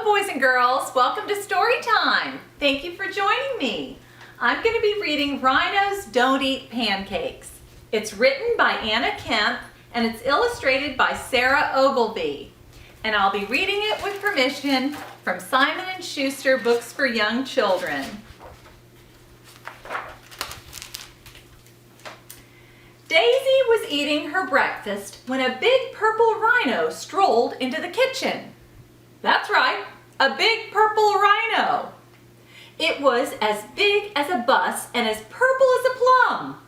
Hello, boys and girls. Welcome to Story Time. Thank you for joining me. I'm going to be reading Rhinos Don't Eat Pancakes. It's written by Anna Kemp and it's illustrated by Sarah Ogilvy. And I'll be reading it with permission from Simon & Schuster Books for Young Children. Daisy was eating her breakfast when a big purple rhino strolled into the kitchen. That's right, a big purple rhino. It was as big as a bus and as purple as a plum.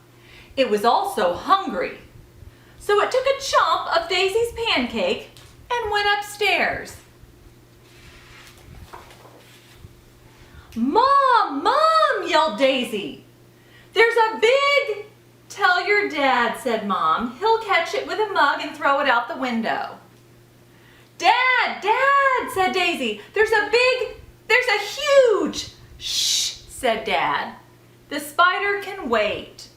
It was also hungry. So it took a chomp of Daisy's pancake and went upstairs. "Mom, Mom!" yelled Daisy. "There's a big..." "Tell your dad," said Mom. "He'll catch it with a mug and throw it out the window." "Dad, Dad," said Daisy. There's a huge..." "Shh," said Dad. "The spider can wait."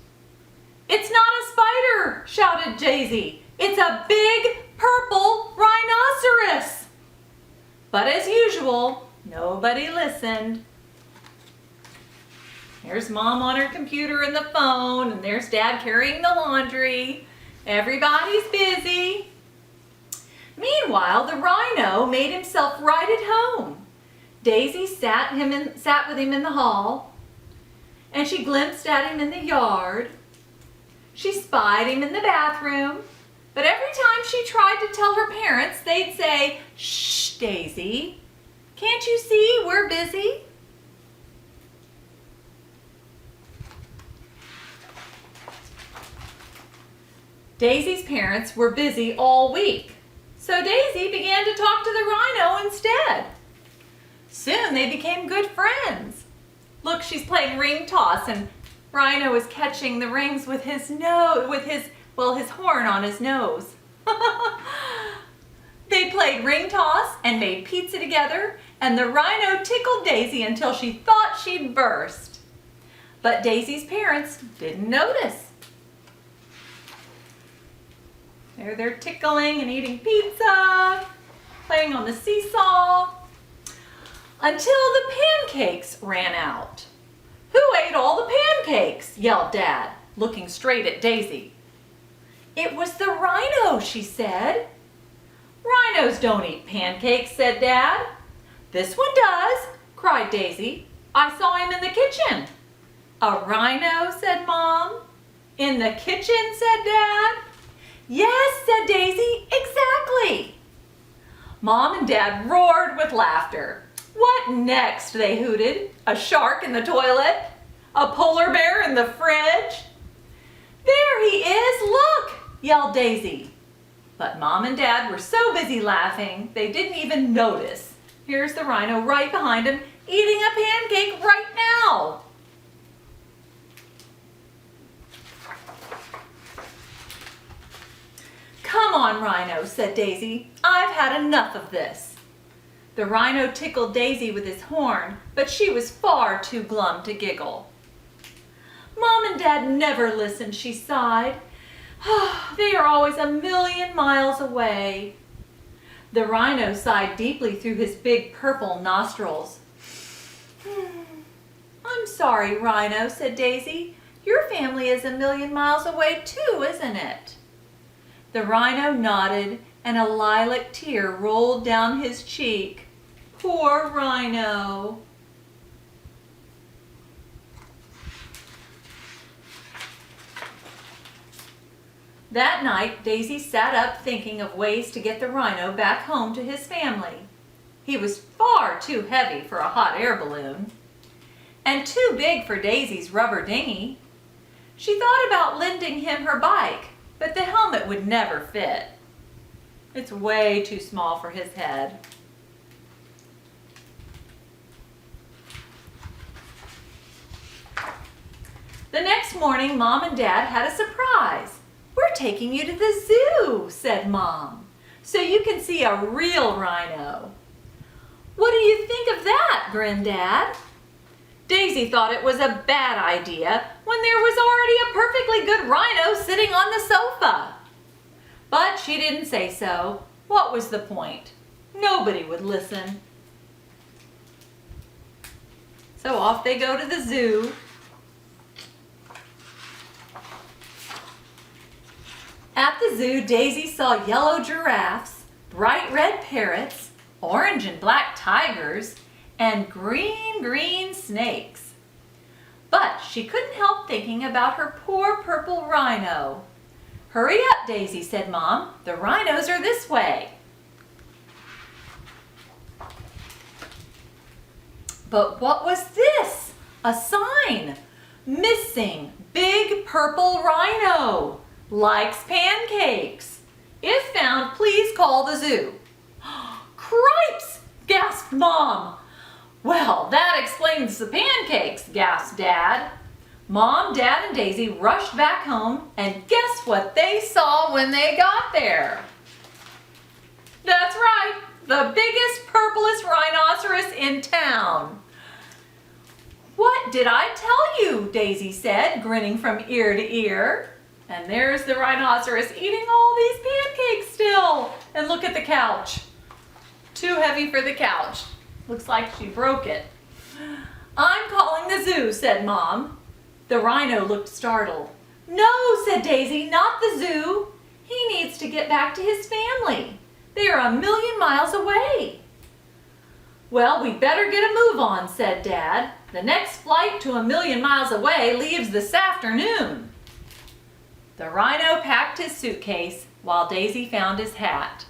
"It's not a spider," shouted Daisy. "It's a big purple rhinoceros." But as usual, nobody listened. There's Mom on her computer and the phone, and there's Dad carrying the laundry. Everybody's busy. Meanwhile, the rhino made himself right at home. Daisy sat with him in the hall, and she glimpsed at him in the yard. She spied him in the bathroom, but every time she tried to tell her parents, they'd say, "Shh, Daisy, can't you see we're busy?" Daisy's parents were busy all week. So Daisy began to talk to the rhino instead. Soon they became good friends. Look, she's playing ring toss and Rhino is catching the rings with his horn on his nose. They played ring toss and made pizza together, and the rhino tickled Daisy until she thought she'd burst. But Daisy's parents didn't notice. They're tickling and eating pizza, playing on the seesaw, until the pancakes ran out. "Who ate all the pancakes?" yelled Dad, looking straight at Daisy. "It was the rhino," she said. "Rhinos don't eat pancakes," said Dad. "This one does," cried Daisy. "I saw him in the kitchen." "A rhino?" said Mom. "In the kitchen?" said Dad. "Yes," said Daisy, "exactly." Mom and Dad roared with laughter. "What next?" they hooted. "A shark in the toilet? A polar bear in the fridge?" "There he is, look!" yelled Daisy. But Mom and Dad were so busy laughing, they didn't even notice. Here's the rhino right behind him, eating a pancake right now. "Come on, Rhino," said Daisy. "I've had enough of this." The rhino tickled Daisy with his horn, but she was far too glum to giggle. "Mom and Dad never listen," she sighed. "They are always a million miles away." The rhino sighed deeply through his big purple nostrils. "I'm sorry, Rhino," said Daisy. "Your family is a million miles away too, isn't it?" The rhino nodded, and a lilac tear rolled down his cheek. Poor Rhino. That night, Daisy sat up thinking of ways to get the rhino back home to his family. He was far too heavy for a hot air balloon, and too big for Daisy's rubber dinghy. She thought about lending him her bike, but the helmet would never fit. It's way too small for his head. The next morning, Mom and Dad had a surprise. "We're taking you to the zoo," said Mom, "so you can see a real rhino." "What do you think of that?" grinned Dad. Daisy thought it was a bad idea when there was already a perfectly good rhino sitting on the sofa. But she didn't say so. What was the point? Nobody would listen. So off they go to the zoo. At the zoo, Daisy saw yellow giraffes, bright red parrots, orange and black tigers, and green snakes. But she couldn't help thinking about her poor purple rhino. "Hurry up, Daisy," said Mom. "The rhinos are this way." But what was this? A sign. "Missing big purple rhino. Likes pancakes. If found, please call the zoo." "Cripes!" gasped Mom. "Well, that explains the pancakes," gasped Dad. Mom, Dad, and Daisy rushed back home, and guess what they saw when they got there? That's right, the biggest, purplest rhinoceros in town. "What did I tell you?" Daisy said, grinning from ear to ear. And there's the rhinoceros eating all these pancakes still. And look at the couch. Too heavy for the couch. Looks like she broke it. "I'm calling the zoo," said Mom. The rhino looked startled. "No," said Daisy, "not the zoo. He needs to get back to his family. They are 1,000,000 miles away." "Well, we'd better get a move on," said Dad. "The next flight to 1,000,000 miles away leaves this afternoon." The rhino packed his suitcase while Daisy found his hat.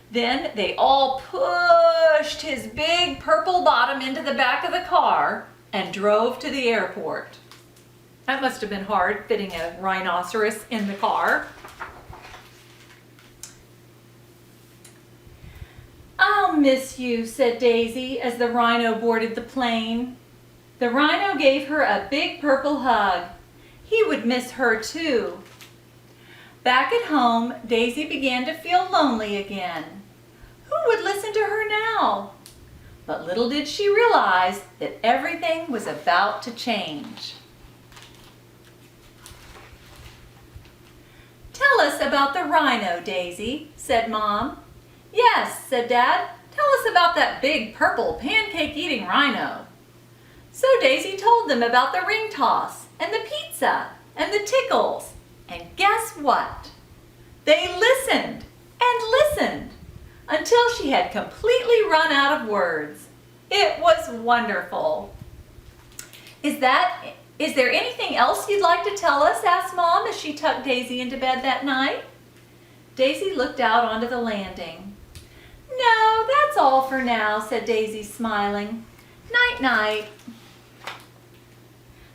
Then they all pushed his big purple bottom into the back of the car and drove to the airport. That must have been hard, fitting a rhinoceros in the car. "I'll miss you," said Daisy as the rhino boarded the plane. The rhino gave her a big purple hug. He would miss her too. Back at home, Daisy began to feel lonely again. Who would listen to her now? But little did she realize that everything was about to change. "Tell us about the rhino, Daisy," said Mom. "Yes," said Dad. "Tell us about that big purple pancake-eating rhino." So Daisy told them about the ring toss and the pizza and the tickles. And guess what? They listened and listened until she had completely run out of words. It was wonderful. Is there anything else you'd like to tell us?" asked Mom as she tucked Daisy into bed that night. Daisy looked out onto the landing. "No, that's all for now," said Daisy, smiling. "Night-night."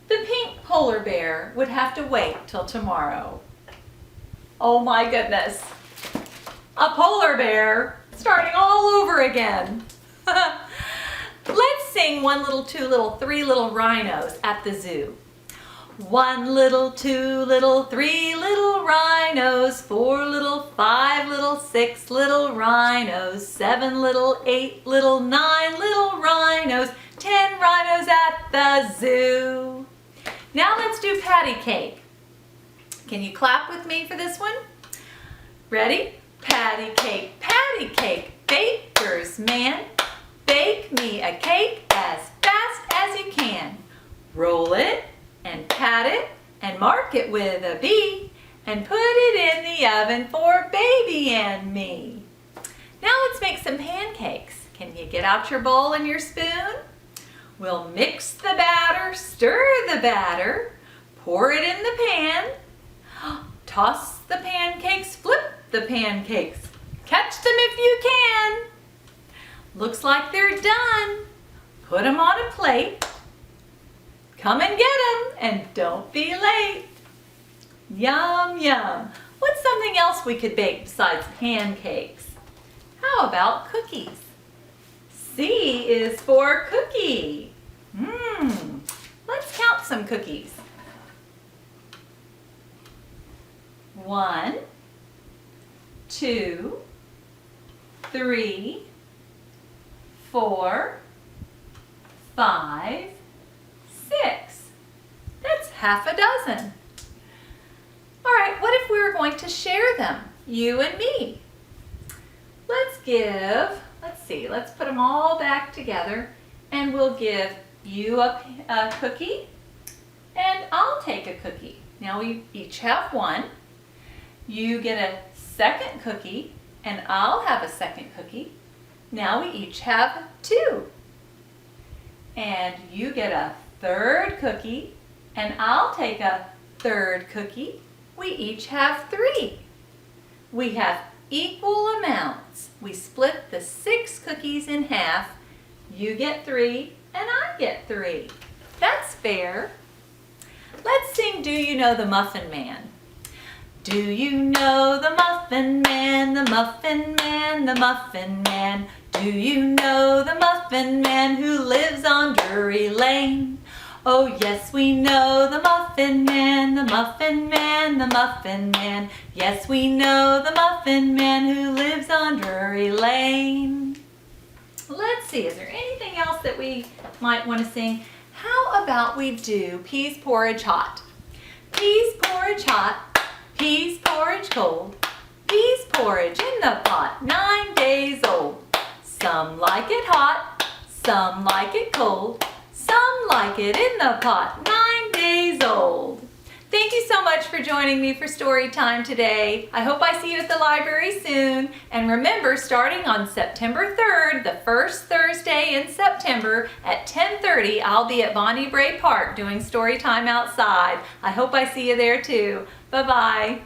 The pink polar bear would have to wait till tomorrow. Oh my goodness. A polar bear starting all over again. Let's sing "One little, two little, three little rhinos" at the zoo. 1 little, 2 little, 3 little rhinos, 4 little, 5 little, 6 little rhinos, 7 little, 8 little, 9 little rhinos, 10 rhinos at the zoo. Now let's do patty cake. Can you clap with me for this one? Ready? Patty cake, baker's man. Bake me a cake as fast as you can. Roll it and pat it and mark it with a B and put it in the oven for baby and me. Now let's make some pancakes. Can you get out your bowl and your spoon? We'll mix the batter, stir the batter, pour it in the pan, toss the pancakes, flip the pancakes, catch them if you can. Looks like they're done. Put them on a plate. Come and get them and don't be late. Yum, yum. What's something else we could bake besides pancakes? How about cookies? C is for cookie. Let's count some cookies. 1, 2, 3, 4, 5, 6. That's half a dozen. All right, what if we were going to share them, you and me? Let's put them all back together and we'll give you a cookie, and I'll take a cookie. Now we each have one. You get a second cookie, and I'll have a second cookie. Now we each have two. And you get a third cookie, and I'll take a third cookie. We each have three. We have equal amounts. We split the 6 cookies in half. You get 3, and I get 3. That's fair. Let's sing Do You Know the Muffin Man? Do you know the Muffin Man, the Muffin Man, the Muffin Man? Do you know the Muffin Man who lives on Drury Lane? Oh yes, we know the Muffin Man, the Muffin Man, the Muffin Man. Yes, we know the Muffin Man who lives on Drury Lane. Let's see, is there anything else that we might want to sing? How about we do Peas Porridge Hot? Peas porridge hot, peas porridge cold, peas porridge in the pot, 9 days old. Some like it hot, some like it cold, some like it in the pot, 9 days old. Thank you so much for joining me for story time today. I hope I see you at the library soon. And remember, starting on September 3rd, the first Thursday in September at 10:30, I'll be at Bonnie Brae Park doing story time outside. I hope I see you there too. Bye-bye.